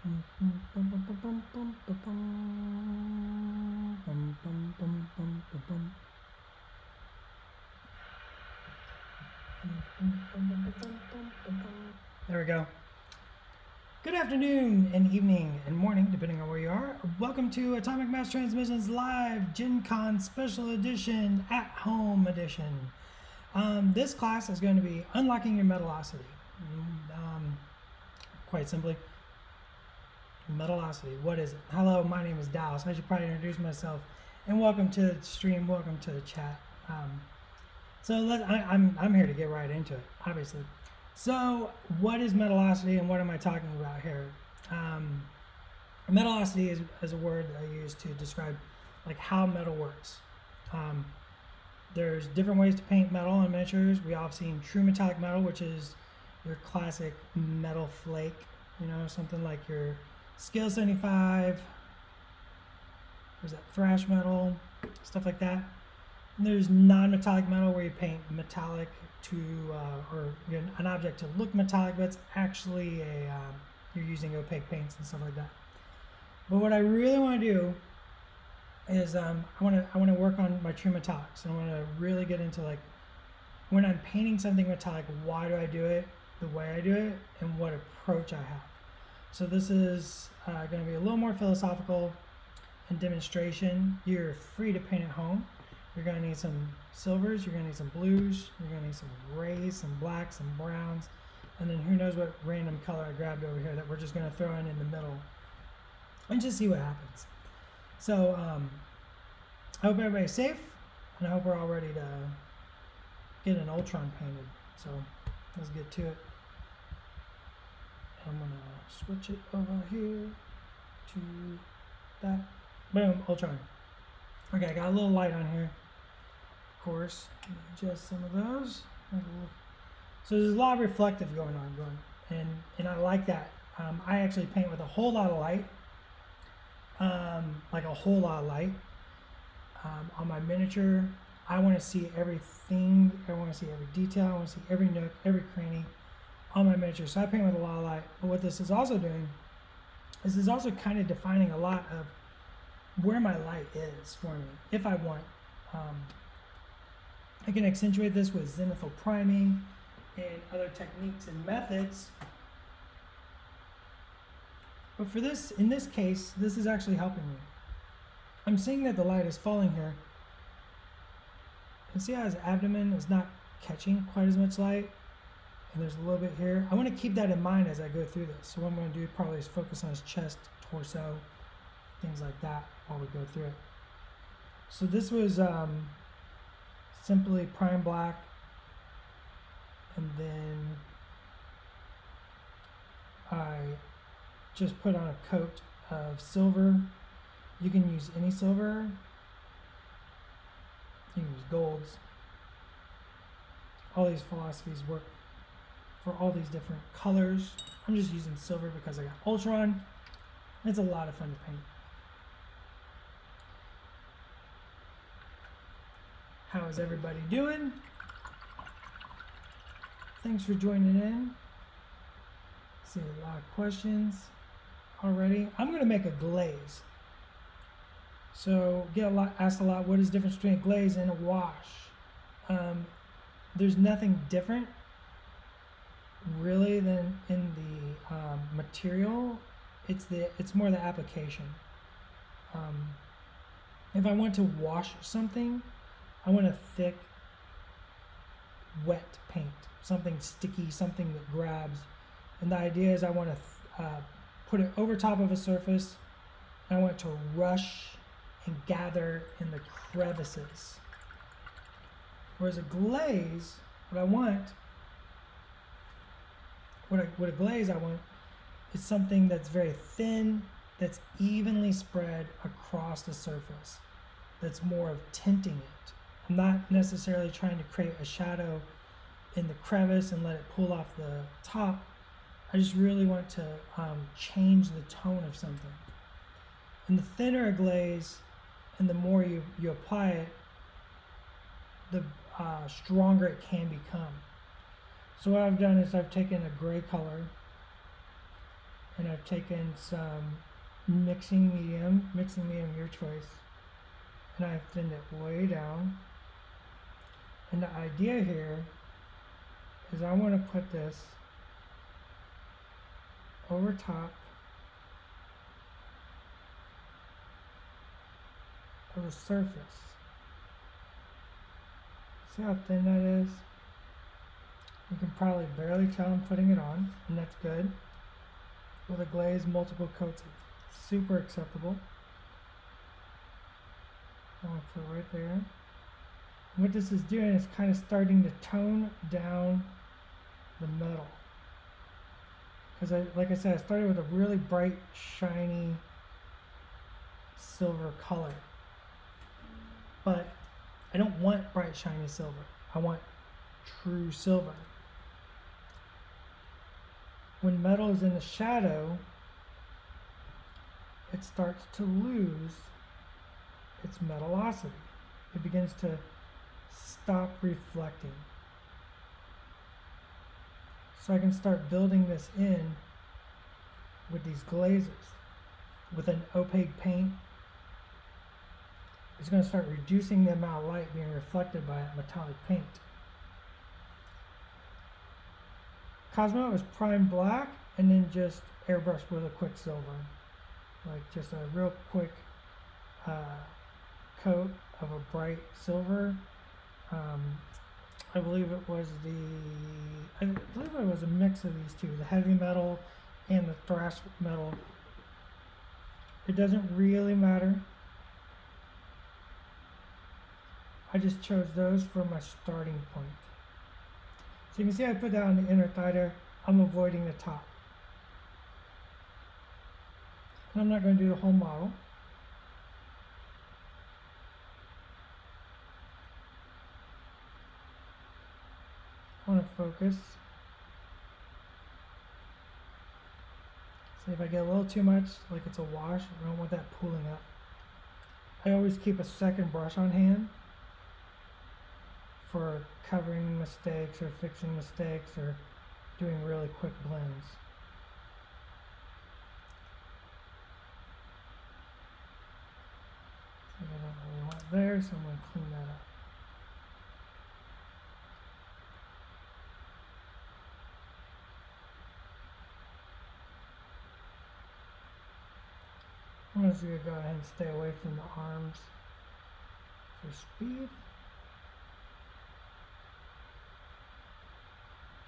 There we go. Good afternoon and evening and morning, depending on where you are. Welcome to Atomic Mass Transmissions Live Gen Con Special Edition at Home Edition. This class is going to be unlocking your Metalocity. Quite simply, Metalocity. What is it? Hello, my name is Dallas. I should probably introduce myself. And welcome to the stream. Welcome to the chat. I'm here to get right into it, obviously. So what is Metalocity and what am I talking about here? Metalocity is a word that I use to describe like how metal works. There's different ways to paint metal on miniatures. We all have seen true metallic metal, which is your classic metal flake, you know, something like your Scale 75, there's that thrash metal, stuff like that. And there's non-metallic metal where you paint metallic to, an object to look metallic, but it's actually you're using opaque paints and stuff like that. But what I really want to do is I want to work on my true metallics. And I want to really get into like when I'm painting something metallic, why do I do it the way I do it and what approach I have. So this is going to be a little more philosophical and demonstration. You're free to paint at home. You're going to need some silvers, you're going to need some blues, you're going to need some grays, some blacks, some browns, and then who knows what random color I grabbed over here that we're just going to throw in the middle and just see what happens. So I hope everybody's safe, and I hope we're all ready to get an Ultron painted. So let's get to it. I'm going to switch it over here to that. Boom, Ultron. Okay, I got a little light on here. Of course, adjust some of those. So there's a lot of reflective going on, and I like that. I actually paint with a whole lot of light, like a whole lot of light. On my miniature, I want to see everything. I want to see every detail. I want to see every nook, every cranny on my miniature. So I paint with a lot of light. But what this is also doing is this is also kind of defining a lot of where my light is for me, if I want. I can accentuate this with zenithal priming and other techniques and methods. But for this, in this case, this is actually helping me. I'm seeing that the light is falling here. And see how his abdomen is not catching quite as much light? And there's a little bit here. I want to keep that in mind as I go through this. So what I'm going to do probably is focus on his chest, torso, things like that while we go through it. So this was simply prime black, and then I just put on a coat of silver. You can use any silver. You can use golds. All these philosophies work for all these different colors. I'm just using silver because I got Ultron. It's a lot of fun to paint. How is everybody doing? Thanks for joining in. See a lot of questions already. I'm going to make a glaze. So get asked a lot, what is the difference between a glaze and a wash? There's nothing different really than in the material. It's more the application. If I want to wash something, I want a thick, wet paint, something sticky, something that grabs. And the idea is I want to put it over top of a surface, and I want it to rush and gather in the crevices. Whereas a glaze, what a glaze I want is something that's very thin, that's evenly spread across the surface, that's more of tinting it. I'm not necessarily trying to create a shadow in the crevice and let it pull off the top. I just really want to change the tone of something. And the thinner a glaze and the more you apply it, the stronger it can become. So what I've done is I've taken a gray color and I've taken some mixing medium your choice, and I've thinned it way down. And the idea here is I want to put this over top of the surface. See how thin that is? You can probably barely tell I'm putting it on, and that's good. With a glaze, multiple coats, super acceptable. I'm going to put it right there. And what this is doing is kind of starting to tone down the metal. Because like I said, I started with a really bright, shiny silver color. But I don't want bright, shiny silver. I want true silver. When metal is in the shadow, it starts to lose its metalocity. It begins to stop reflecting. So I can start building this in with these glazes. With an opaque paint, it's going to start reducing the amount of light being reflected by that metallic paint. Cosmo is prime black and then just airbrushed with a quick silver. Like just a real quick coat of a bright silver. I believe it was a mix of these two, the heavy metal and the thrash metal. It doesn't really matter. I just chose those for my starting point. So you can see I put that on the inner thigh there. I'm avoiding the top. And I'm not going to do the whole model. I want to focus. See if I get a little too much, like it's a wash, I don't want that pooling up. I always keep a second brush on hand for covering mistakes or fixing mistakes or doing really quick blends. So I don't really want it there, so I'm going to clean that up. I'm just going to go ahead and stay away from the arms for speed.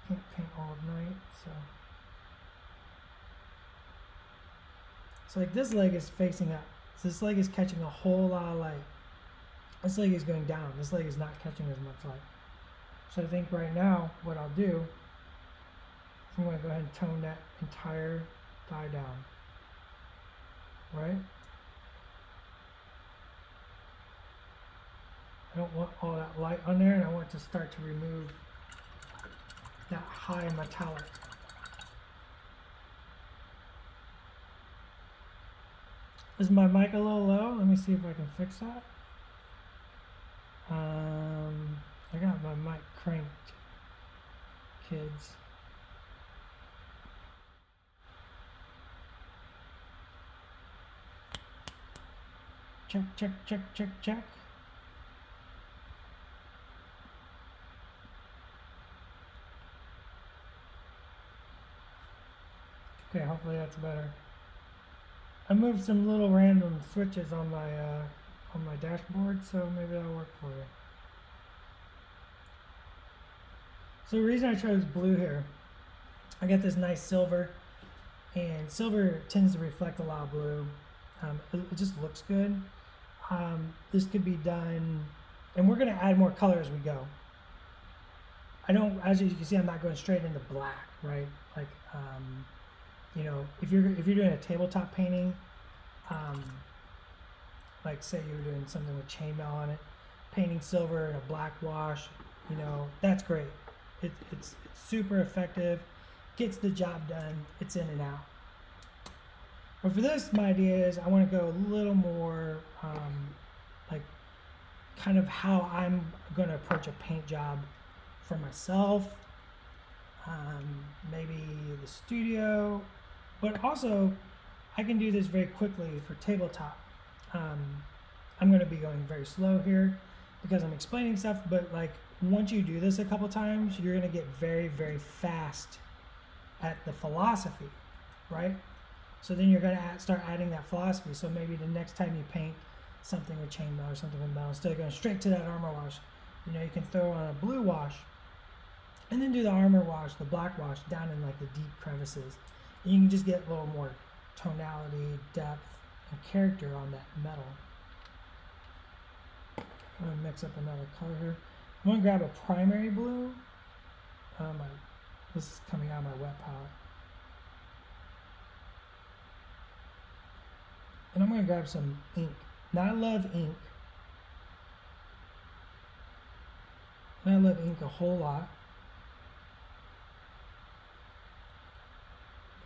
Can't paint all night, so like this leg is facing up. So this leg is catching a whole lot of light. This leg is going down. This leg is not catching as much light. So I think right now what I'll do is I'm going to go ahead and tone that entire thigh down. Right? I don't want all that light on there, and I want to start to remove that high metallic. Is my mic a little low? Let me see if I can fix that. I got my mic cranked, kids. Check, check, check, check, check. Okay, hopefully that's better. I moved some little random switches on my dashboard, so maybe that'll work for you. So the reason I chose blue here, I got this nice silver, and silver tends to reflect a lot of blue. It just looks good. This could be done, and we're going to add more color as we go. As you can see, I'm not going straight into black, right? Like, you know, if you're doing a tabletop painting, like say you're doing something with chainmail on it, painting silver in a black wash, you know, that's great. It's super effective, gets the job done, it's in and out. But for this, my idea is I want to go a little more like kind of how I'm going to approach a paint job for myself, maybe the studio, But also, I can do this very quickly for tabletop. I'm going to be going very slow here because I'm explaining stuff, but like once you do this a couple times, you're going to get very, very fast at the philosophy, right? So then you're going to start adding that philosophy. So maybe the next time you paint something with chainmail or something with metal, instead of going straight to that armor wash, you know, you can throw on a blue wash and then do the armor wash, the black wash, down in like the deep crevices. And you can just get a little more tonality, depth, and character on that metal. I'm going to mix up another color here. I'm going to grab a primary blue. This is coming out of my wet palette. And I'm going to grab some ink. Now I love ink. And I love ink a whole lot.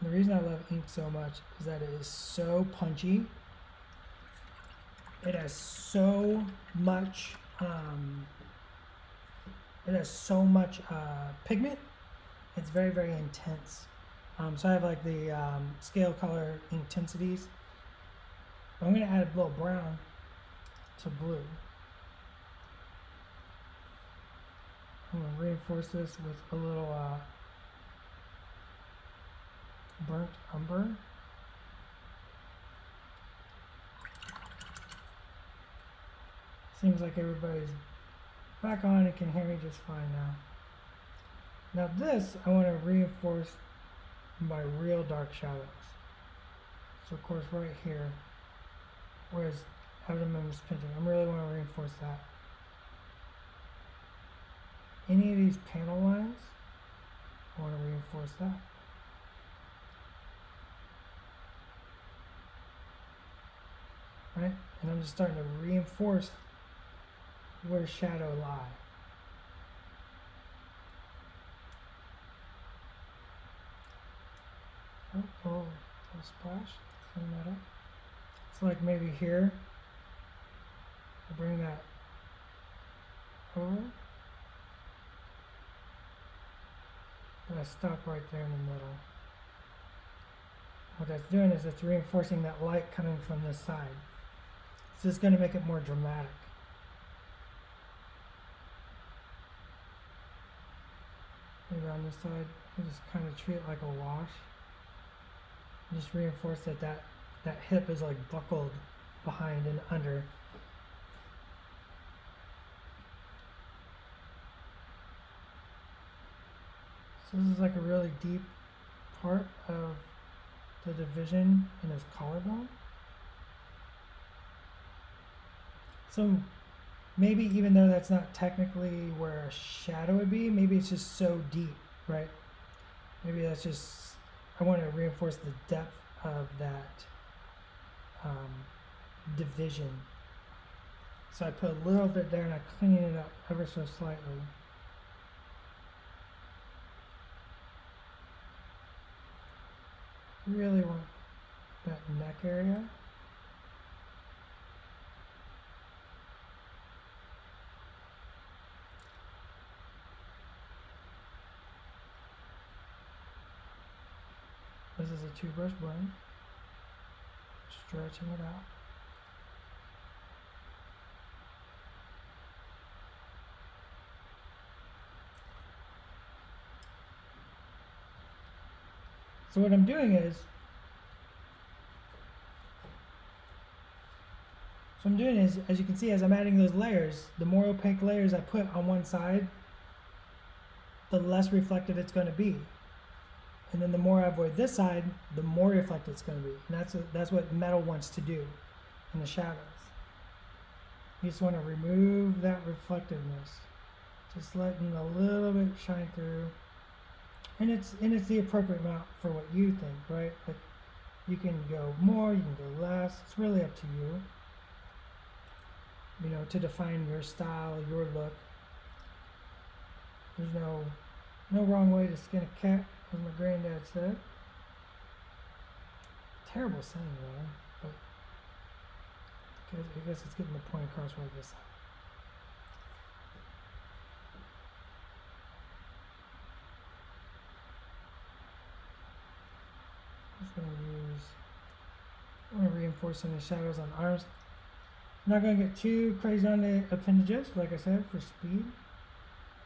And the reason I love ink so much is that it is so punchy. It has so much pigment. It's very, very intense. So I have like the scale color intensities. I'm going to add a little brown to blue. I'm going to reinforce this with a little burnt umber. Seems like everybody's back on and can hear me just fine now. Now this, I want to reinforce by real dark shadows. So of course right here, whereas abdomen is pinching, I really want to reinforce that. Any of these panel lines, I want to reinforce that. Right? And I'm just starting to reinforce where shadow lie. Oh, a splash. Clean that up. It's like maybe here. I'll bring that over. And I stop right there in the middle. What that's doing is it's reinforcing that light coming from this side. So it's going to make it more dramatic. Maybe on this side, you just kind of treat it like a wash. Just reinforce that hip is like buckled behind and under. So this is like a really deep part of the division in his collarbone. So maybe even though that's not technically where a shadow would be, maybe it's just so deep, right? Maybe that's just, I want to reinforce the depth of that division. So I put a little bit there and I clean it up ever so slightly. Really want that neck area. This is a 2-brush blend, stretching it out. So what I'm doing is, as you can see, as I'm adding those layers, the more opaque layers I put on one side, the less reflective it's going to be. And then the more I avoid this side, the more reflective it's going to be. And that's what metal wants to do in the shadows. You just want to remove that reflectiveness. Just letting a little bit shine through. And it's the appropriate amount for what you think, right? Like you can go more, you can go less. It's really up to you. You know, to define your style, your look. There's no wrong way to skin a cat, as my granddad said. Terrible saying, though, but I guess it's getting the point across right this side. Just gonna I'm going to reinforce some of the shadows on arms. I'm not going to get too crazy on the appendages, like I said, for speed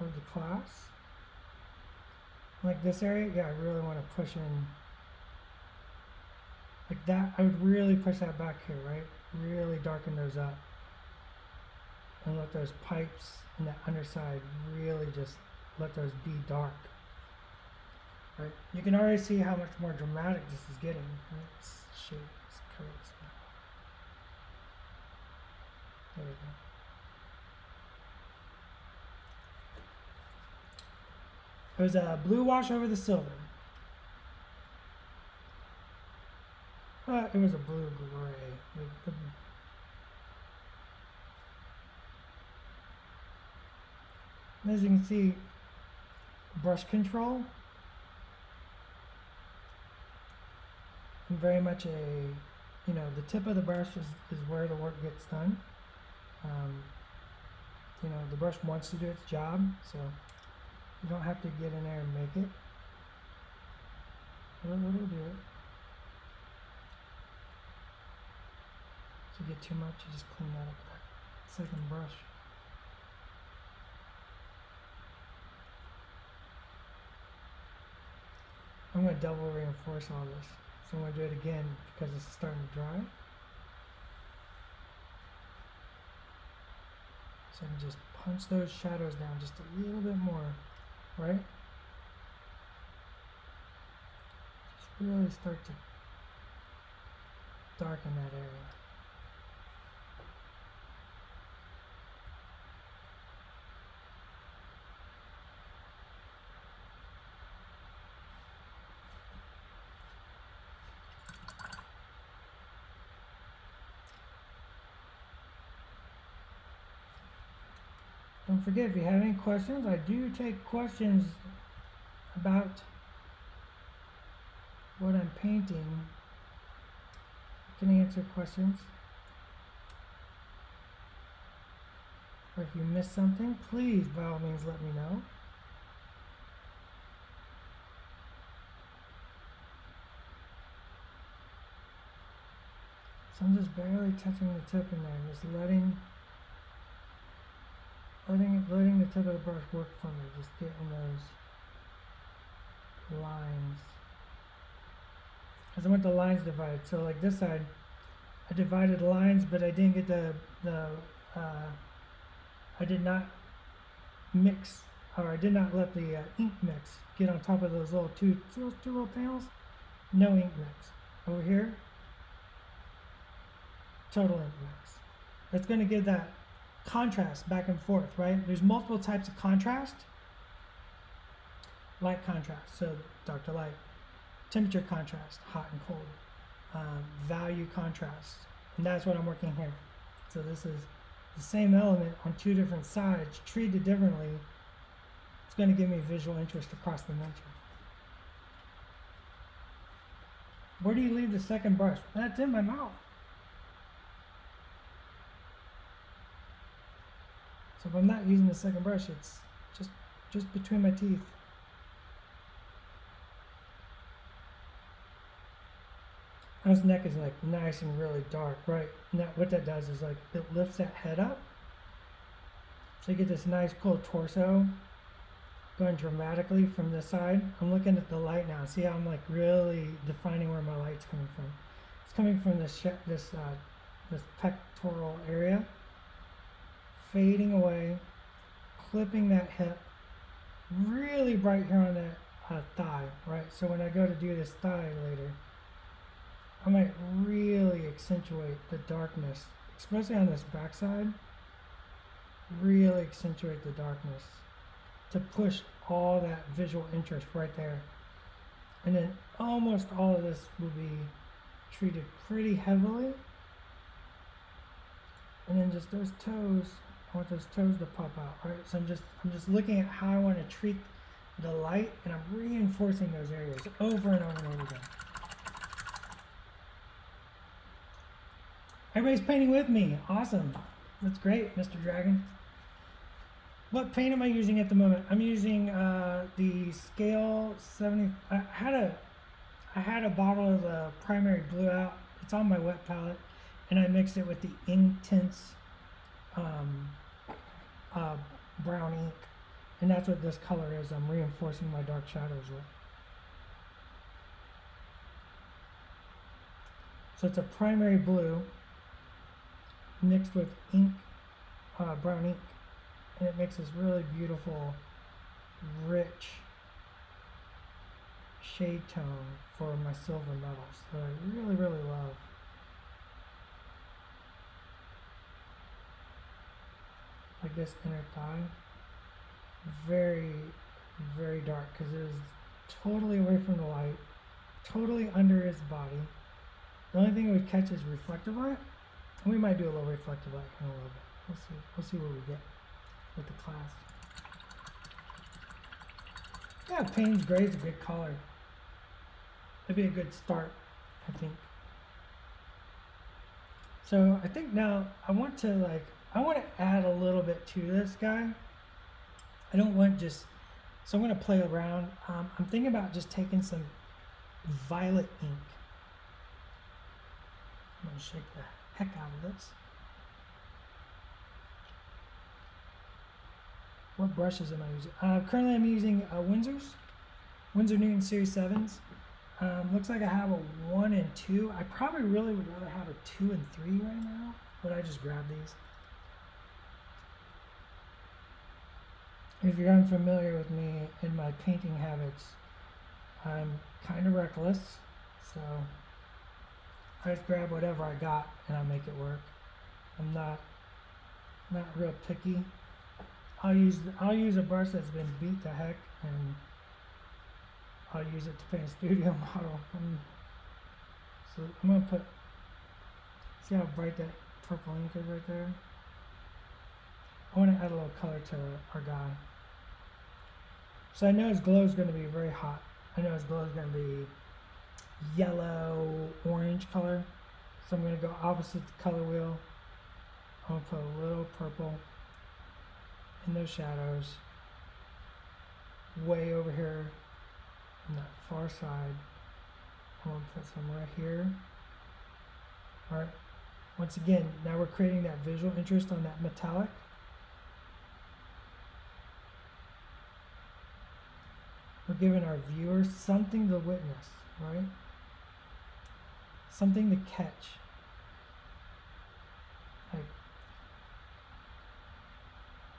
of the class. Like this area, yeah, I really want to push in. Like that, I would really push that back here, right? Really darken those up. And let those pipes and that underside really just let those be dark. Right? You can already see how much more dramatic this is getting. Let's shoot this curves now. There we go. It was a blue wash over the silver. It was a blue gray. As you can see, brush control. And very much the tip of the brush is where the work gets done. The brush wants to do its job, so you don't have to get in there and make it. It'll do it. If you get too much, you just clean that up with that second brush. I'm going to double reinforce all this. So I'm going to do it again because it's starting to dry. So I can just punch those shadows down just a little bit more, right? Just really start to darken that area. Don't forget, if you have any questions, I do take questions about what I'm painting. I can answer questions. Or if you missed something, please, by all means, let me know. So I'm just barely touching the tip in there, just letting the tip of the brush work for me, just getting those lines. Because I want the lines divided. So like this side, I divided lines, but I didn't get I did not mix, or I did not let the ink mix get on top of those little two little panels. No ink mix. Over here, total ink mix. That's going to give that contrast back and forth, right? There's multiple types of contrast. Light contrast, so dark to light. Temperature contrast, hot and cold. Value contrast, and that's what I'm working here. So this is the same element on two different sides, treated differently. It's going to give me visual interest across the dimension. Where do you leave the second brush? That's in my mouth. So if I'm not using the second brush, it's just between my teeth. His neck is like nice and really dark, right? And what that does is like it lifts that head up. So you get this nice cool torso going dramatically from this side. I'm looking at the light now. See how I'm like really defining where my light's coming from. It's coming from this pectoral area, fading away, clipping that hip, really bright here on that thigh, right? So when I go to do this thigh later, I might really accentuate the darkness, especially on this backside. Really accentuate the darkness to push all that visual interest right there. And then almost all of this will be treated pretty heavily. And then just those toes, I want those toes to pop out, right? So I'm just looking at how I want to treat the light, and I'm reinforcing those areas over and over and over again. Everybody's painting with me. Awesome. That's great, Mr. Dragon. What paint am I using at the moment? I'm using the scale 70. I I had a bottle of the primary blue out. It's on my wet palette, and I mixed it with the Intense brown ink, and that's what this color is. I'm reinforcing my dark shadows with. So it's a primary blue mixed with ink, brown ink, and it makes this really beautiful, rich shade tone for my silver metals that I really, really love. Like this inner thigh, very, very dark because it is totally away from the light, totally under his body. The only thing it would catch is reflective light. And we might do a little reflective light in a little bit. We'll see what we get with the class. Yeah, Payne's Gray is a good color. It'd be a good start, I think. So I think now I want to add a little bit to this guy. I don't want just, so I'm going to play around. I'm thinking about just taking some violet ink. I'm going to shake the heck out of this. What brushes am I using? Currently I'm using Winsor Newton Series 7s. Looks like I have a 1 and 2. I probably really would rather have a 2 and 3 right now, but I just grab these. If you're unfamiliar with me and my painting habits, I'm kind of reckless, so I just grab whatever I got and I make it work. I'm not real picky. I'll use a brush that's been beat to heck, and I'll use it to paint a studio model. So I'm gonna put, see how bright that purple ink is right there? I want to add a little color to our guy. So I know his glow is going to be very hot. I know his glow is going to be yellow, orange color. So I'm going to go opposite the color wheel. I'm going to put a little purple in those shadows. Way over here on that far side. I'm going to put some right here. Alright. Once again, now we're creating that visual interest on that metallic. We're giving our viewers something to witness, right? Something to catch. Like,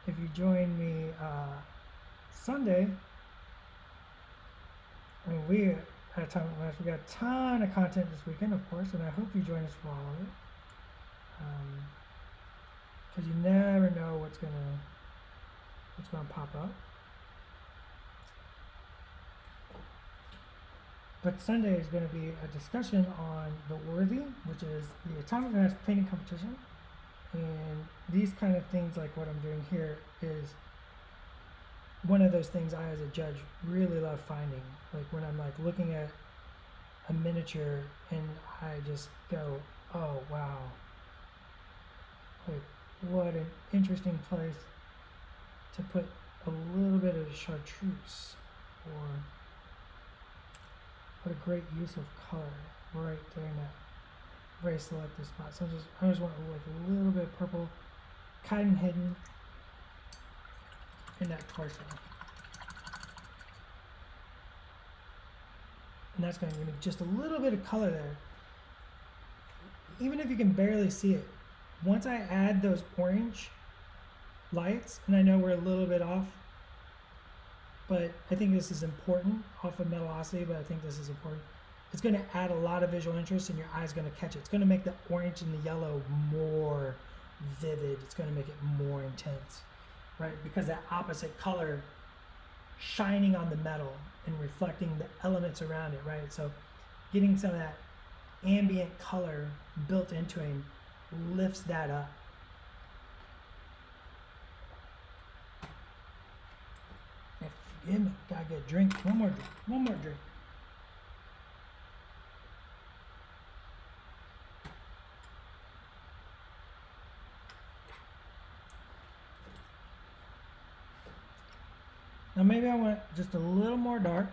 if you join me Sunday, I mean, we got a ton of content this weekend, of course, and I hope you join us for all of it. Because you never know what's gonna pop up. But Sunday is going to be a discussion on the Worthy, which is the Atomic Mass painting competition. And these kind of things, like what I'm doing here, is one of those things I, as a judge, really love finding. Like when I'm like looking at a miniature and I just go, oh wow, like what an interesting place to put a little bit of chartreuse, or what a great use of color right there in that very selective spot. So I just want like a little bit of purple, kind of hidden in that torso. And that's going to give me just a little bit of color there. Even if you can barely see it, once I add those orange lights, and I know we're a little bit off, but I think this is important off of Metalocity, but I think this is important. It's going to add a lot of visual interest, and your eye's going to catch it. It's going to make the orange and the yellow more vivid. It's going to make it more intense, right? Because that opposite color shining on the metal and reflecting the elements around it, right? So getting some of that ambient color built into him lifts that up. Forgive me, gotta get a drink. One more drink. Now maybe I want just a little more dark.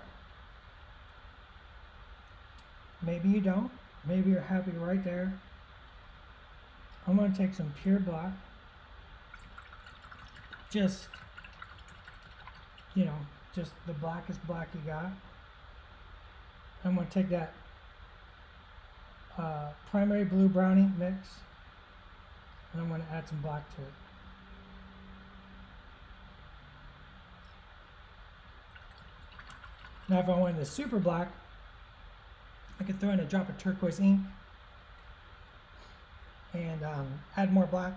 Maybe you don't. Maybe you're happy right there. I'm going to take some pure black. Just, you know, just the blackest black you got. I'm going to take that primary blue brownie mix, and I'm going to add some black to it. Now if I wanted the super black, I could throw in a drop of turquoise ink and add more black,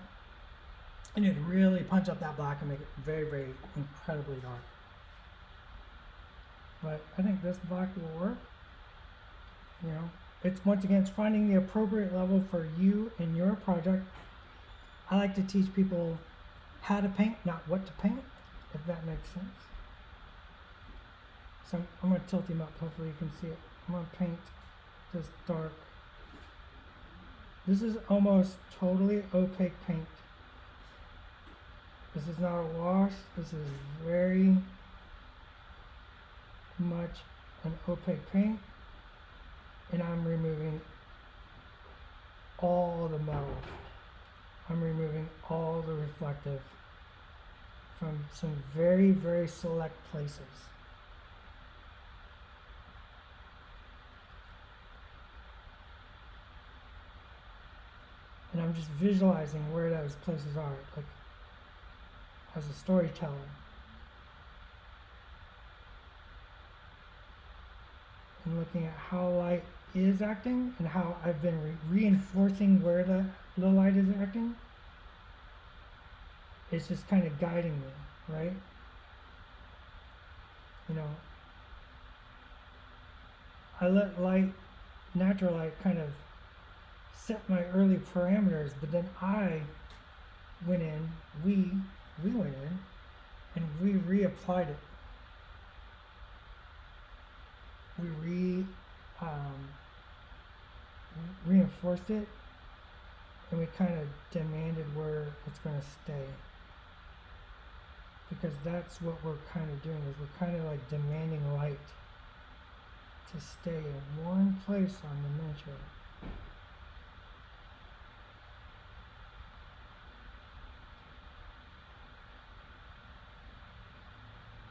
and it'd really punch up that black and make it very, very incredibly dark. But I think this black will work. You know, it's once again, it's finding the appropriate level for you and your project. I like to teach people how to paint, not what to paint, if that makes sense. So I'm going to tilt him up, hopefully you can see it. I'm going to paint this dark. This is almost totally opaque paint. This is not a wash. This is very much an opaque paint. And I'm removing all the metal. I'm removing all the reflective from some very, very select places. And I'm just visualizing where those places are, like as a storyteller. And looking at how light is acting and how I've been reinforcing where the light is acting. It's just kind of guiding me, right? You know, I let light, natural light, kind of set my early parameters, but then I went in, we went in, and we reapplied it. We reinforced it, and we kind of demanded where it's going to stay. Because that's what we're kind of doing, is we're kind of like demanding light to stay in one place on the miniature.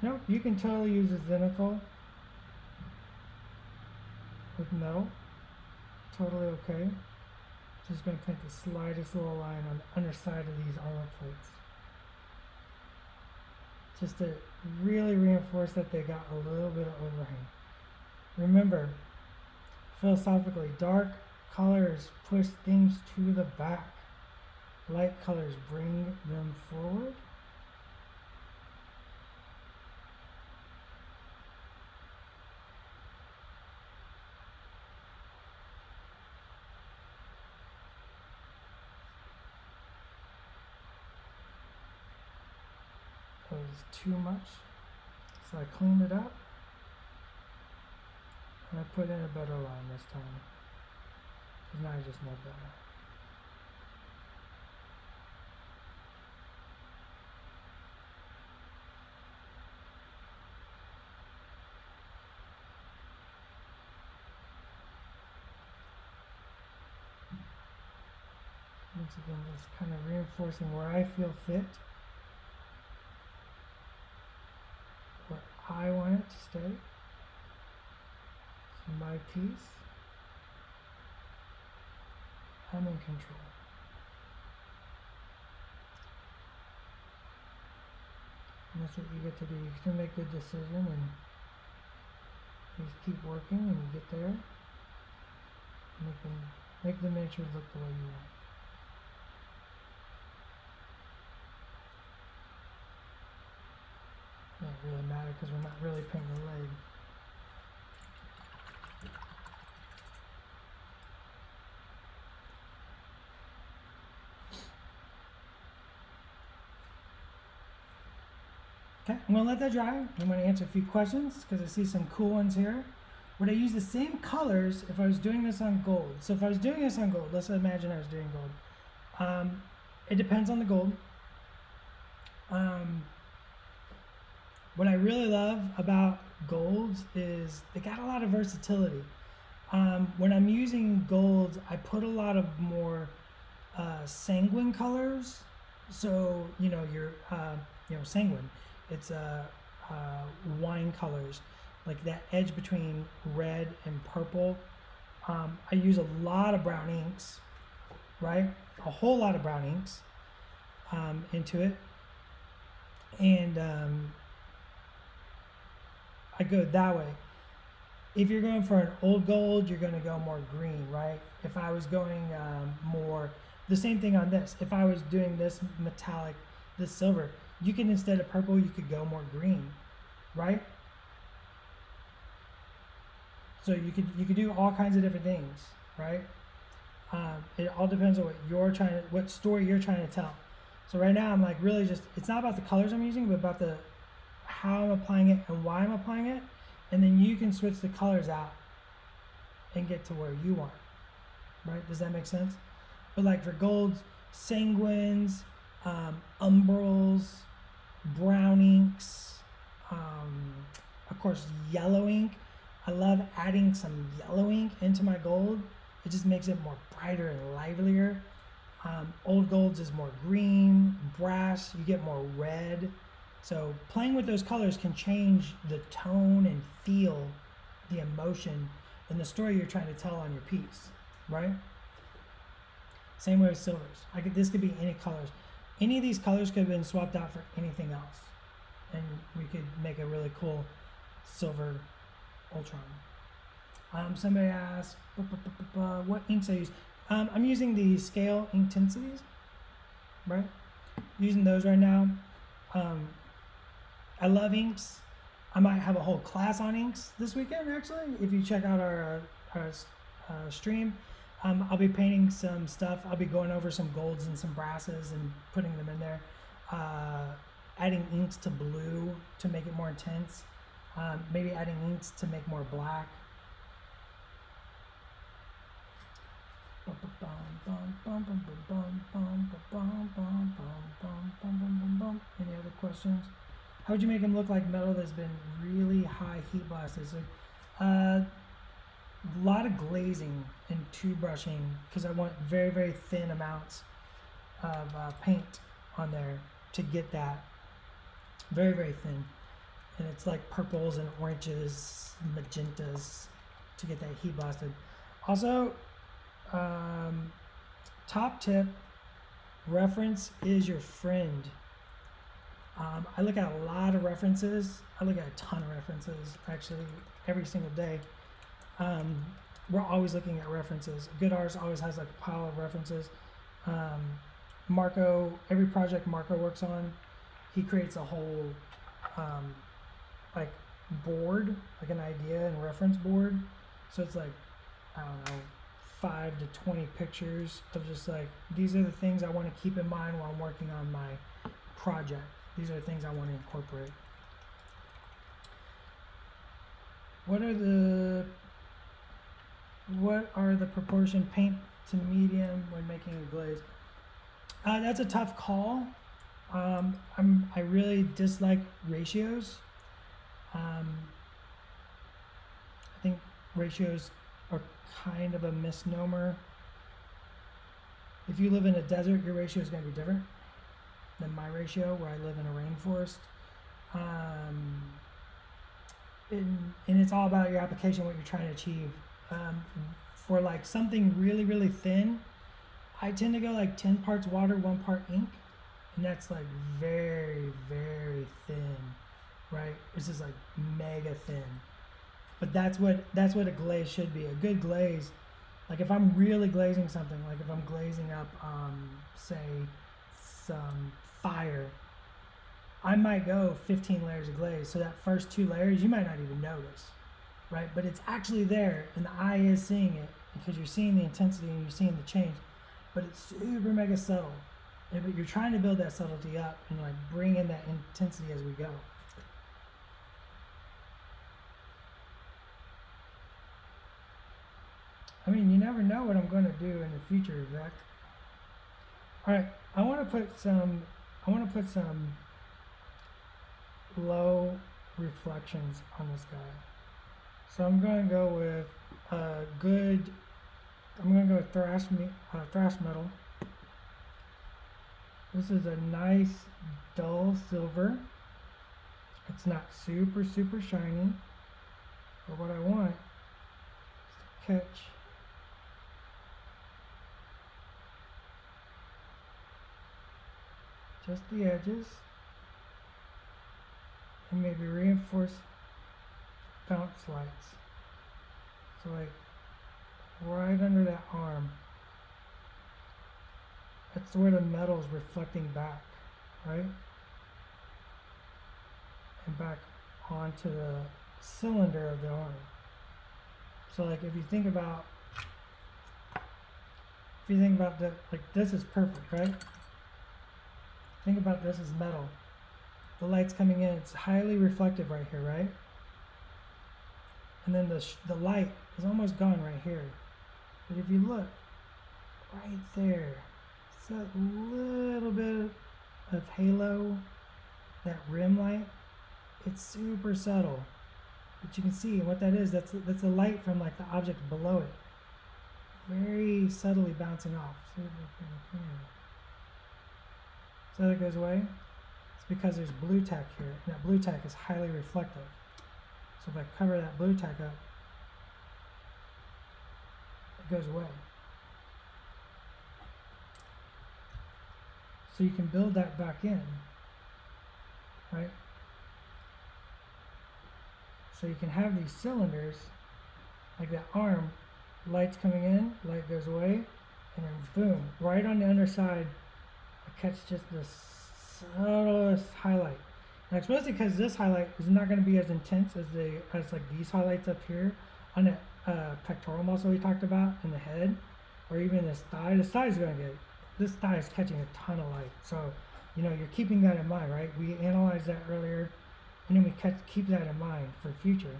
Nope, you can totally use a zenithal with metal. Totally okay. Just going to paint the slightest little line on the underside of these armor plates. Just to really reinforce that they got a little bit of overhang. Remember, philosophically, dark colors push things to the back. Light colors bring them forward. Was too much, so I cleaned it up and I put in a better line this time, because now I just know better. Once again, just kind of reinforcing where I feel fit. I want it to stay. It's my piece. I'm in control. And that's what you get to do. You can make the decision and you just keep working, and you get there. Make the miniatures look the way you want. Doesn't really matter because we're not really painting the leg. Okay, I'm going to let that dry. I'm going to answer a few questions because I see some cool ones here. Would I use the same colors if I was doing this on gold? So if I was doing this on gold, let's imagine I was doing gold. It depends on the gold. What I really love about golds is they got a lot of versatility. When I'm using golds, I put a lot of more sanguine colors. So sanguine. It's wine colors, like that edge between red and purple. I use a lot of brown inks, right? A whole lot of brown inks into it, and I go that way. If you're going for an old gold, you're going to go more green, right? If I was going more, the same thing on this. If I was doing this metallic, this silver, you can, instead of purple, you could go more green, right? So you could do all kinds of different things, right? It all depends on what story you're trying to tell. So right now I'm like really just, it's not about the colors I'm using, but about how I'm applying it and why I'm applying it. And then you can switch the colors out and get to where you want, right? Does that make sense? But like for golds, sanguines, umbrals, brown inks, of course yellow ink. I love adding some yellow ink into my gold. It just makes it more brighter and livelier. Old golds is more green, brass, you get more red. So playing with those colors can change the tone and feel, the emotion, and the story you're trying to tell on your piece, right? Same way with silvers. This could be any colors. Any of these colors could have been swapped out for anything else, and we could make a really cool silver Ultron. Somebody asked, what inks I use? I'm using the scale intensities, right? Using those right now. I love inks. I might have a whole class on inks this weekend, actually. If you check out our stream, I'll be painting some stuff. I'll be going over some golds and some brasses and putting them in there. Adding inks to blue to make it more intense. Maybe adding inks to make more black. Any other questions? How would you make them look like metal that's been really high heat blasted? So, a lot of glazing and tube brushing, because I want very, very thin amounts of paint on there to get that very, very thin. And it's like purples and oranges, magentas to get that heat blasted. Also, top tip, reference is your friend. I look at a lot of references. I look at a ton of references, actually, every single day. We're always looking at references. A good artist always has like a pile of references. Marco, every project Marco works on, he creates a whole like board, like an idea and reference board. So it's like, I don't know, 5 to 20 pictures of just like, these are the things I want to keep in mind while I'm working on my project. These are the things I want to incorporate. What are the proportion paint to medium when making a glaze? That's a tough call. I really dislike ratios. I think ratios are kind of a misnomer. If you live in a desert, your ratio is going to be different than my ratio, where I live in a rainforest. And it's all about your application, what you're trying to achieve. For like something really, really thin, I tend to go like 10 parts water, 1 part ink. And that's like very, very thin, right? This is like mega thin. But that's what a glaze should be. A good glaze, like if I'm really glazing something, like if I'm glazing up, say, some fire, I might go 15 layers of glaze. So that first 2 layers, you might not even notice, right? But it's actually there, and the eye is seeing it because you're seeing the intensity and you're seeing the change. But it's super mega subtle. But you're trying to build that subtlety up and like bring in that intensity as we go. I mean, you never know what I'm going to do in the future, Zach. All right, I want to put some low reflections on this guy. So I'm going to go with I'm going to go with thrash metal. This is a nice dull silver. It's not super shiny, but what I want is to catch just the edges and maybe reinforce bounce lights. So like right under that arm. That's where the metal's reflecting back, right? And back onto the cylinder of the arm. So like if you think about that, like this is perfect, right? Think about this as metal. The light's coming in, it's highly reflective right here, right? And then the light is almost gone right here. But if you look right there, it's that little bit of halo, that rim light. It's super subtle, but you can see what that is. That's the light from like the object below it, very subtly bouncing off. So that goes away. It's because there's blue tack here, and that blue tack is highly reflective. So if I cover that blue tack up, it goes away. So you can build that back in, right? So you can have these cylinders, like that arm, light's coming in, light goes away, and then boom, right on the underside, I catch just the subtlest highlight. And especially because this highlight is not going to be as intense as like these highlights up here on that pectoral muscle we talked about in the head, or even this thigh. This thigh is going to this thigh is catching a ton of light. So, you know, you're keeping that in mind, right? We analyzed that earlier. And then we keep that in mind for future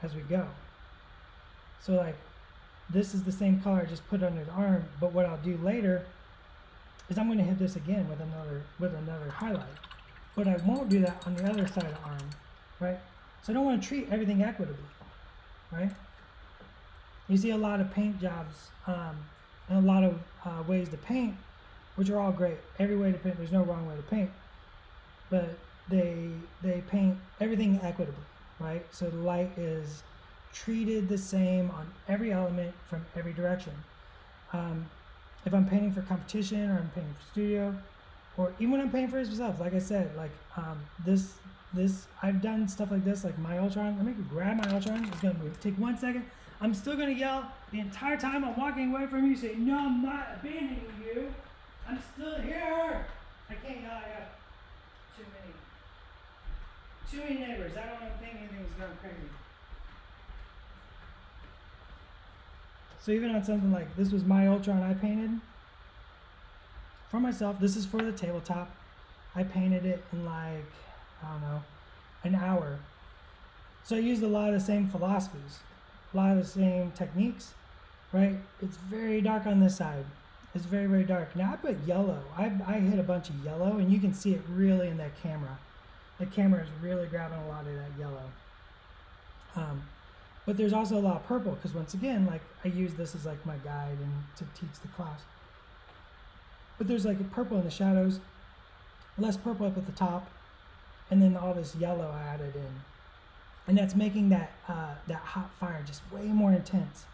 as we go. So like this is the same color I just put under the arm, but what I'll do later is I'm going to hit this again with another highlight. But I won't do that on the other side of the arm, right? So I don't want to treat everything equitably, right? You see a lot of paint jobs and a lot of ways to paint, which are all great. Every way to paint, there's no wrong way to paint. But they paint everything equitably, right? So the light is treated the same on every element from every direction. If I'm painting for competition, or I'm painting for studio, or even when I'm painting for myself, like I said, like this I've done stuff like this, like my Ultron. Let me grab my Ultron. It's gonna move. Take 1 second. I'm still gonna yell the entire time I'm walking away from you. Say, no, I'm not abandoning you. I'm still here. I can't yell. I got too many neighbors. I don't think anything was going crazy. So even on something like this was my Ultron I painted for myself. This is for the tabletop. I painted it in like, I don't know, an hour. So I used a lot of the same philosophies, a lot of the same techniques, right? It's very dark on this side. It's very dark. Now I put yellow. I hit a bunch of yellow, and you can see it really in that camera. The camera is really grabbing a lot of that yellow. But there's also a lot of purple, because once again, like I use this as like my guide and to teach the class. But there's like a purple in the shadows, less purple up at the top, and then all this yellow I added in. And that's making that hot fire just way more intense,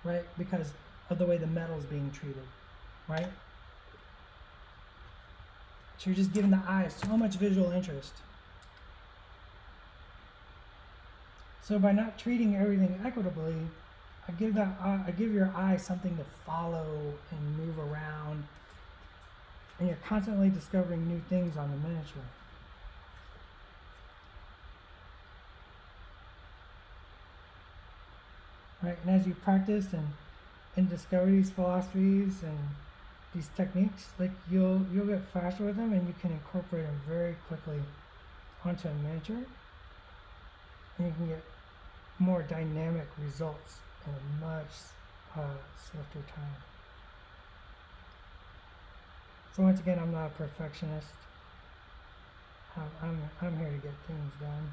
right? Because of the way the metal is being treated, right? So you're just giving the eye so much visual interest. So by not treating everything equitably, I give your eye something to follow and move around, and you're constantly discovering new things on the miniature. Right, and as you practice and discover these philosophies and these techniques, like you'll get faster with them, and you can incorporate them very quickly onto a miniature, and you can get more dynamic results in a much swifter time. So once again, I'm not a perfectionist. I'm here to get things done.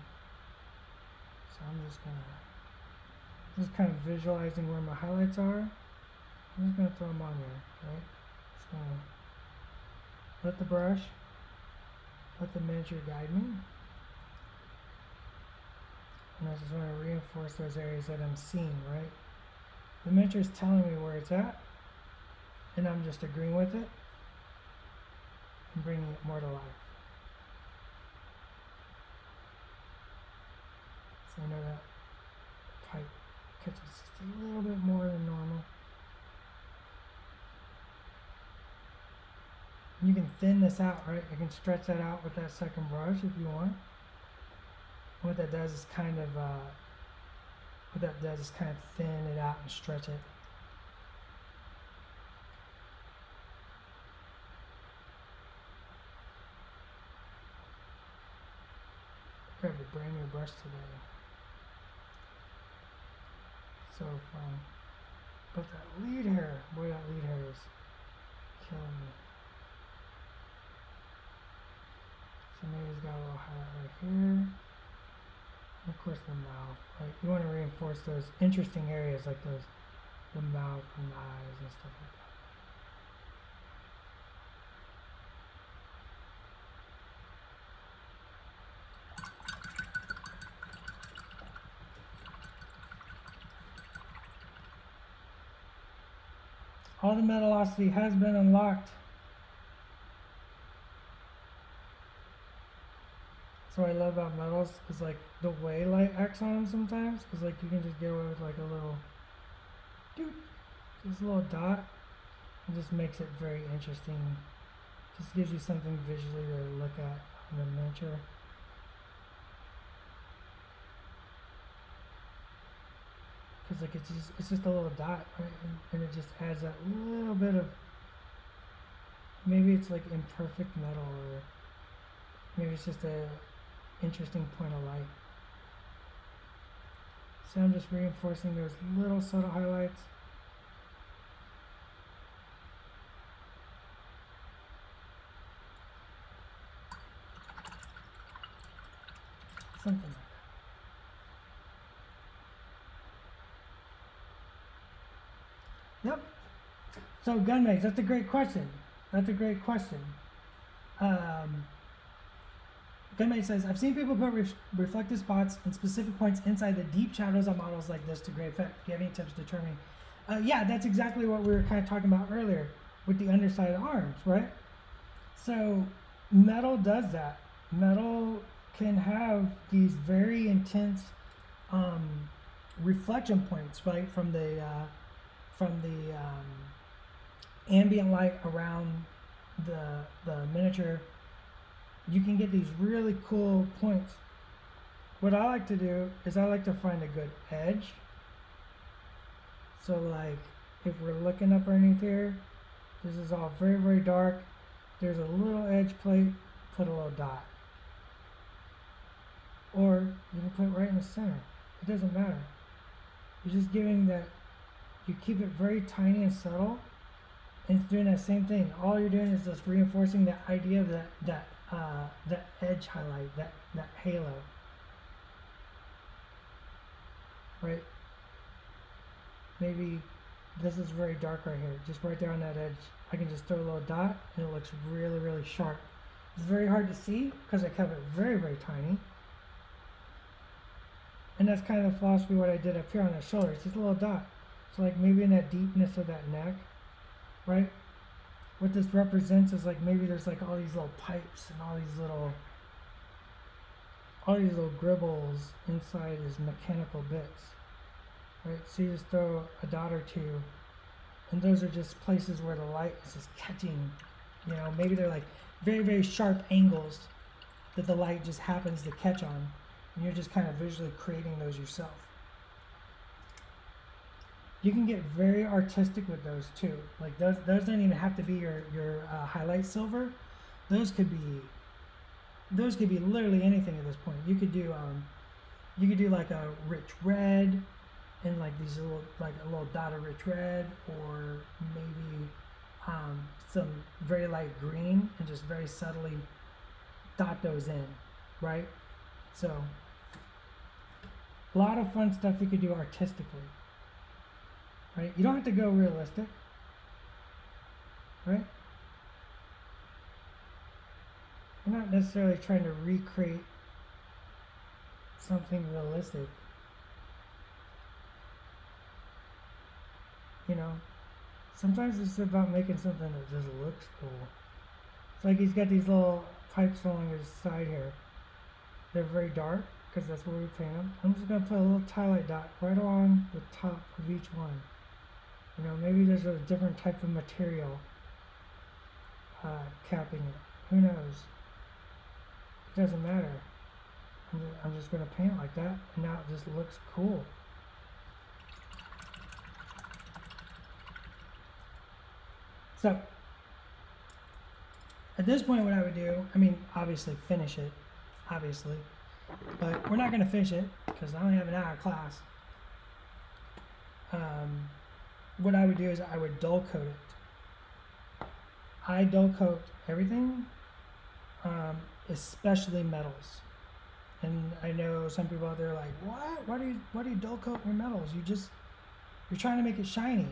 So I'm just gonna Just kind of visualizing where my highlights are. I'm just going to throw them on there, right? Just going to let the brush, let the miniature guide me. And I just want to reinforce those areas that I'm seeing, right? The miniature is telling me where it's at, and I'm just agreeing with it and bringing it more to life. So I know that pipe catches just a little bit more than normal. You can thin this out, right? You can stretch that out with that second brush if you want. What that does is kind of thin it out and stretch it. Grabbed a brand new brush today. So fun. But that lead hair, boy, that lead hair is killing me. So maybe it's got a little highlight right here. And of course the mouth. Like you want to reinforce those interesting areas like those, the mouth and the eyes and stuff like that. All the Metalocity has been unlocked. So what I love about metals is like the way light acts on them sometimes is like you can just get away with like a little doot, just a little dot. It just makes it very interesting. Just gives you something visually to look at in the miniature. Because like it's just a little dot, right? And it just adds that little bit of, maybe it's like imperfect metal, or maybe it's just a interesting point of light. So I'm just reinforcing those little subtle highlights. Something like that. Yep. So gunmates, that's a great question. That's a great question. Gunmate says, I've seen people put reflective spots and specific points inside the deep shadows on models like this to great effect. Do you have any tips determining? Yeah, that's exactly what we were kind of talking about earlier with the underside arms, right? So metal does that. Metal can have these very intense reflection points, right, from the ambient light around the miniature. You can get these really cool points. What I like to do is I like to find a good edge. So like if we're looking up underneath here, this is all very, very dark. There's a little edge plate, put a little dot. Or you can put it right in the center. It doesn't matter. You're just giving that, you keep it very tiny and subtle, and it's doing that same thing. All you're doing is just reinforcing that idea of that edge highlight, that halo, right? Maybe this is very dark right here, just right there on that edge. I can just throw a little dot and it looks really, really sharp. It's very hard to see because I kept it very, very tiny. And that's kind of the philosophy what I did up here on the shoulder. It's just a little dot. So like maybe in that deepness of that neck, right? What this represents is like maybe there's like all these little pipes and all these little gribbles inside his mechanical bits, right? So you just throw a dot or two, and those are just places where the light is just catching, you know, maybe they're like very, very sharp angles that the light just happens to catch on, and you're just kind of visually creating those yourself. You can get very artistic with those too. Like those don't even have to be your highlight silver. Those could be literally anything at this point. You could do like a rich red, and like these little, like a little dot of rich red, or maybe some very light green, and just very subtly dot those in, right? So A lot of fun stuff you could do artistically, right? You don't have to go realistic, right? You're not necessarily trying to recreate something realistic. You know, sometimes it's about making something that just looks cool. It's like he's got these little pipes along his side here. They're very dark because that's where we paint them. I'm just going to put a little highlight dot right along the top of each one. You know, maybe there's a different type of material capping it. Who knows? It doesn't matter. I'm just going to paint like that, and now it just looks cool. So, at this point what I would do, I mean, obviously finish it, obviously, but we're not going to finish it because I only have an hour class. What I would do is I would dull coat it. I dull coat everything, especially metals. And I know some people out there are like, what? Why do you dull coat your metals? You're trying to make it shiny.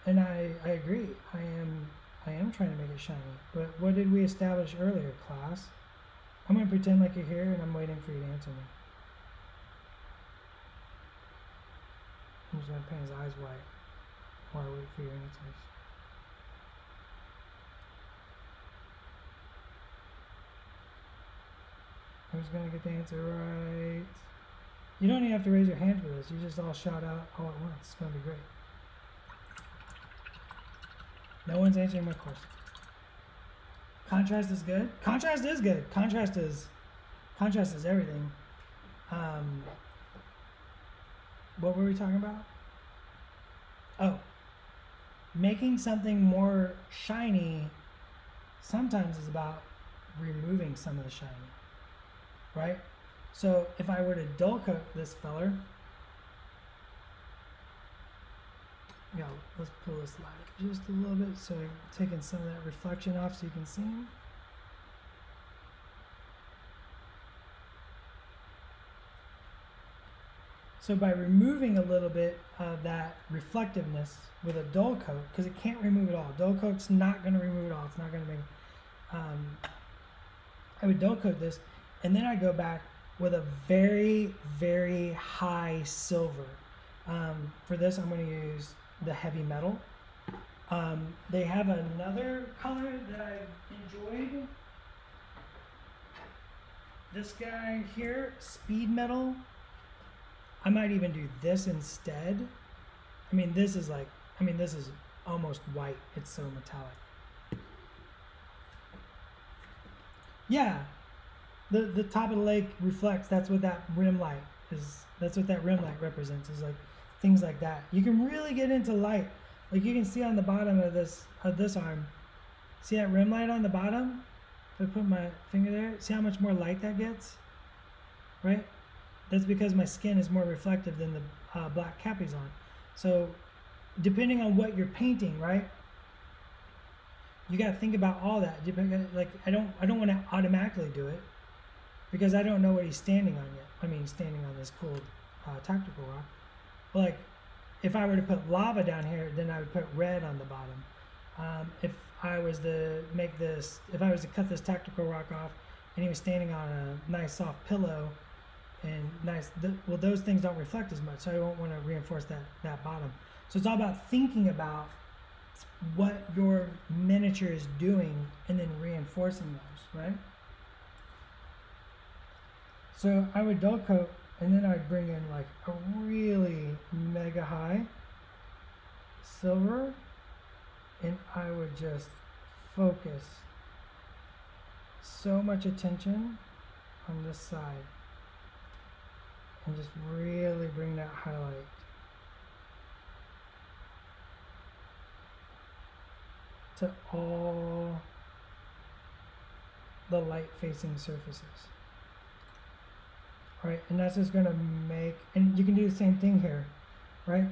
And I agree. I am trying to make it shiny. But what did we establish earlier, class? I'm going to pretend like you're here and I'm waiting for you to answer me. I'm just going to paint his eyes white while I wait for your answers. Who's going to get the answer right? You don't even have to raise your hand for this. You just all shout out all at once. It's going to be great. No one's answering my question. Contrast is good. Contrast is good. Contrast is everything. What were we talking about? Oh, making something more shiny sometimes is about removing some of the shiny, right? So if I were to dull coat this feller, yeah, let's pull this light up just a little bit so I'm taking some of that reflection off so you can see him. So by removing a little bit of that reflectiveness with a dull coat, because it can't remove it all. Dull coat's not going to remove it all. It's not going to make. I would dull coat this, and then I go back with a very, very high silver. For this, I'm going to use the heavy metal. They have another color that I've enjoyed. This guy here, speed metal. I might even do this instead. I mean, this is almost white. It's so metallic. Yeah, the top of the lake reflects. That's what that rim light is. That's what that rim light represents. Is like things like that. You can really get into light. Like you can see on the bottom of this arm. See that rim light on the bottom? If I put my finger there, see how much more light that gets? Right? That's because my skin is more reflective than the black cap he's on. So depending on what you're painting, right? You got to think about all that. Like I don't want to automatically do it because I don't know what he's standing on yet. I mean, he's standing on this cool tactical rock. But like if I were to put lava down here, then I would put red on the bottom. If I was to cut this tactical rock off and he was standing on a nice soft pillow, and well, those things don't reflect as much, so I won't want to reinforce that bottom. So it's all about thinking about what your miniature is doing and then reinforcing those, right? So I would dull coat, and then I'd bring in like a really mega high silver, and I would just focus so much attention on this side. And just really bring that highlight. To all the light facing surfaces. Right, and that's just gonna make, and you can do the same thing here, right?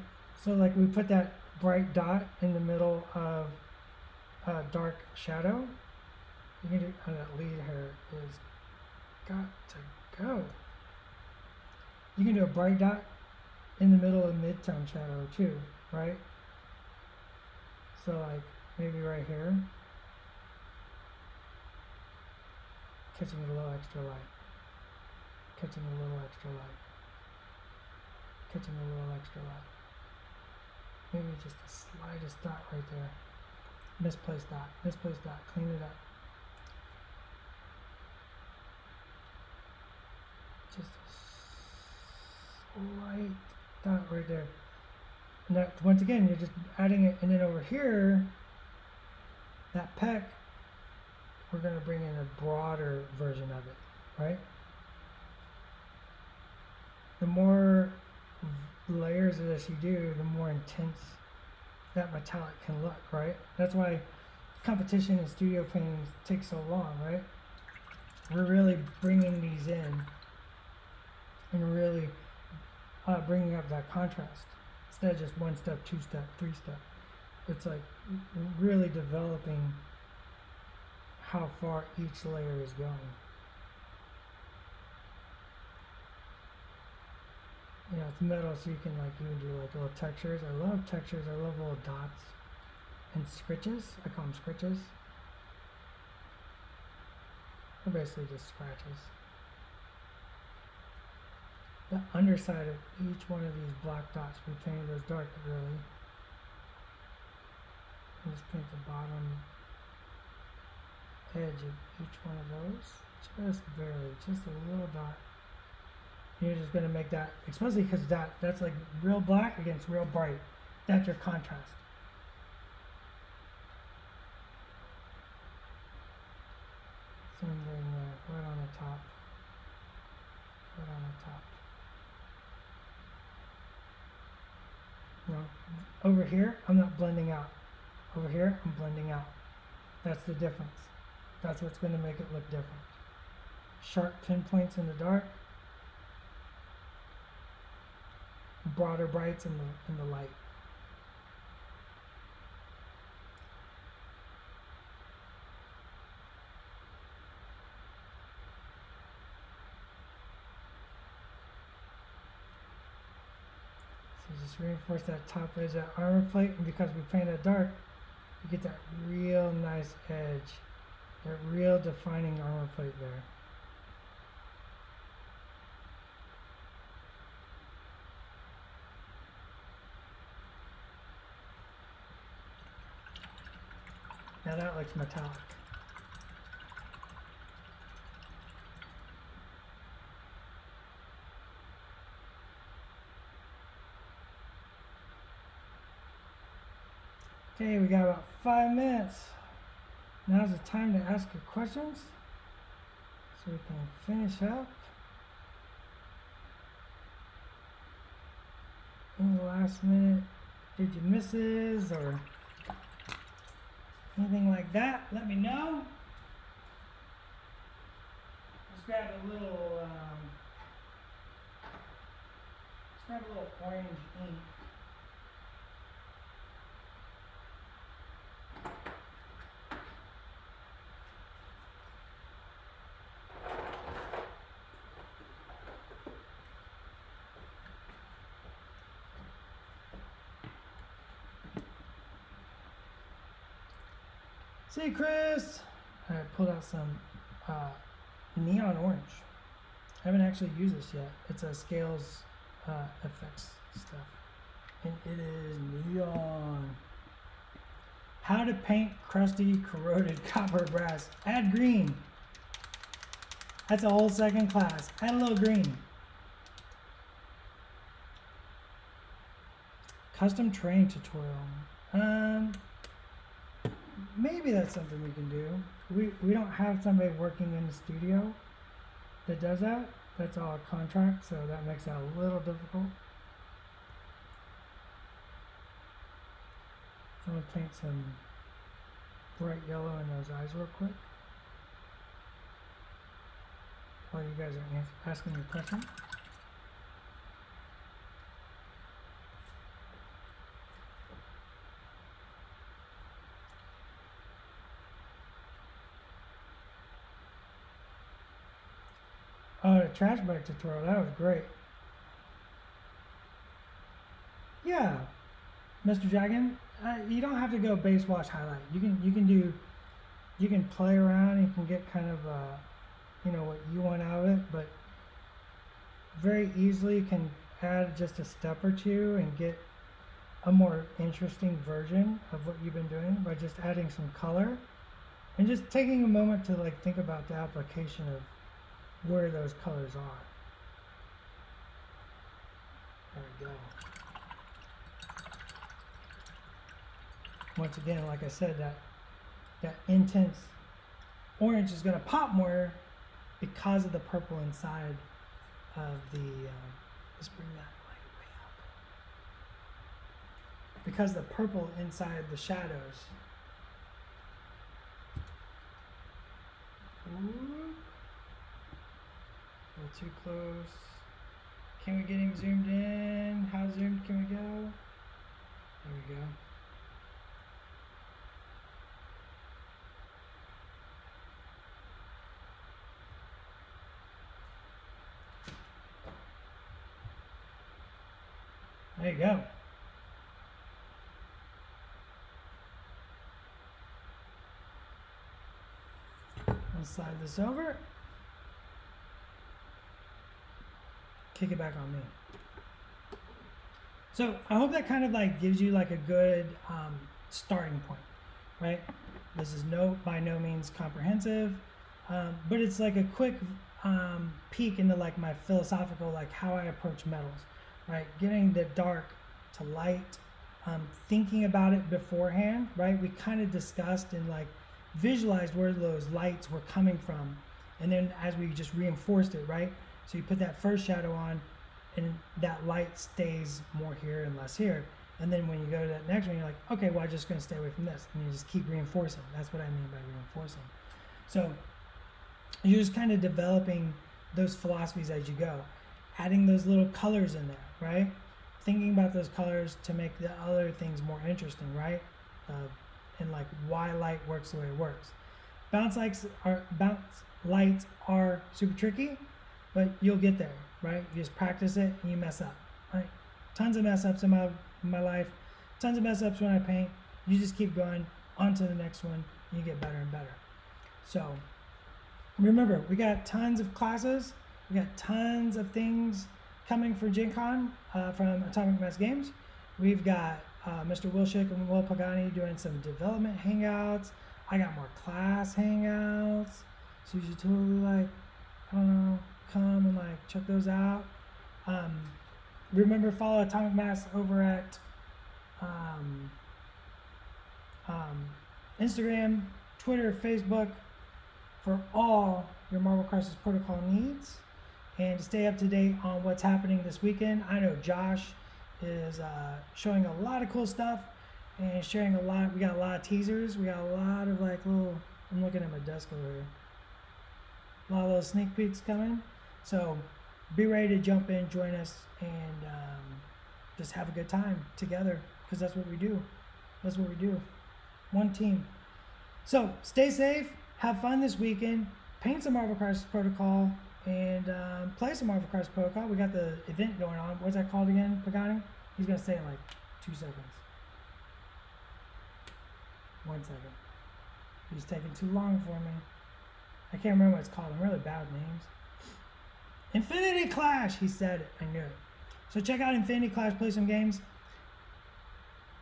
So like we put that bright dot in the middle of a dark shadow. You can do, that lead here is got to go. You can do a bright dot in the middle of mid-tone shadow too, right? So like maybe right here, catching a little extra light, catching a little extra light, catching a little extra light. Maybe just the slightest dot right there. Misplaced dot, clean it up. Just a slight dot right there. And that, once again, you're just adding it, and then over here, that peck, we're going to bring in a broader version of it, right? The more layers of this you do, the more intense that metallic can look, right? That's why competition in studio paintings takes so long, right? We're really bringing these in and really bringing up that contrast instead of just one step, two step, three step. It's like really developing how far each layer is going. You know, it's metal, so you can like even do like little textures. I love textures. I love little dots and scritches. I call them scritches. They're basically just scratches. The underside of each one of these black dots, we painted those dark really. And just paint the bottom edge of each one of those. Just barely, just a little dot. You're just going to make that, especially because that's like real black against real bright. That's your contrast. Same thing there, right on the top. Right on the top. No, over here, I'm not blending out. Over here, I'm blending out. That's the difference. That's what's going to make it look different. Sharp pinpoints in the dark. Broader brights in the light. So just reinforce that top edge of that armor plate, and because we painted dark, you get that real nice edge, that real defining armor plate there. Now that looks metallic. Okay, we got about 5 minutes. Now's the time to ask your questions so we can finish up. In the last minute, did you misses or anything like that? Let me know. Let's grab a little, orange ink. See, Chris, I pulled out some neon orange. I haven't actually used this yet. It's a Scales effects stuff, and it is neon. How to paint crusty, corroded copper brass. Add green. That's a whole second class. Add a little green. Custom terrain tutorial. Maybe that's something we can do. We don't have somebody working in the studio that does that. That's all a contract, so that makes that a little difficult. So I'm going to paint some bright yellow in those eyes real quick while you guys are asking your question. Oh, the trash bag tutorial, that was great. Yeah, Mr. Dragon, you don't have to go base wash highlight. You can play around and you can get kind of you know, what you want out of it, but very easily you can add just a step or two and get a more interesting version of what you've been doing by just adding some color and just taking a moment to like think about the application of where those colors are. There we go. Once again, like I said, that intense orange is going to pop more because of the purple inside of the, let's bring that light way up. Because the purple inside the shadows. Ooh. A little too close. Can we get him zoomed in? How zoomed can we go? There we go. There you go. I'll slide this over. Kick it back on me. So I hope that kind of like gives you like a good starting point, right? This is by no means comprehensive, but it's like a quick peek into like my philosophical, like how I approach metals. Right, getting the dark to light, thinking about it beforehand, right? We kind of discussed and like visualized where those lights were coming from, and then as we just reinforced it, right? So you put that first shadow on, and that light stays more here and less here, and then when you go to that next one, you're like, okay, well, I'm just going to stay away from this, and you just keep reinforcing. That's what I mean by reinforcing. So you're just kind of developing those philosophies as you go, adding those little colors in there, right? Thinking about those colors to make the other things more interesting, right? And like why light works the way it works. Bounce lights are super tricky, but you'll get there, right? You just practice it and you mess up, right? Tons of mess ups in my life, tons of mess ups when I paint. You just keep going on to the next one and you get better and better. So remember, we got tons of classes. We got tons of things coming for Gen Con from Atomic Mass Games. We've got Mr. Wilshick and Will Pagani doing some development hangouts. I got more class hangouts. So you should totally like, I don't know, come and like check those out. Remember, follow Atomic Mass over at Instagram, Twitter, Facebook for all your Marvel Crisis Protocol needs. And to stay up to date on what's happening this weekend, I know Josh is showing a lot of cool stuff and sharing a lot. We got a lot of teasers. We got a lot of like little, I'm looking at my desk over here. A lot of little sneak peeks coming. So be ready to jump in, join us, and just have a good time together, because that's what we do. That's what we do. One team. So stay safe. Have fun this weekend. Paint some Marvel Crisis Protocol. And play some Marvel Crisis Protocol. We got the event going on. What's that called again, Pagani? He's going to say it in like 2 seconds. 1 second. He's taking too long for me. I can't remember what it's called. I'm really bad with names. Infinity Clash! He said it. I knew it. So check out Infinity Clash. Play some games.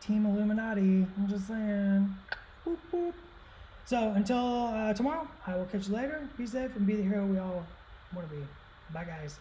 Team Illuminati. I'm just saying. Boop, boop. So until tomorrow, I will catch you later. Be safe and be the hero we all want to be. Bye, guys.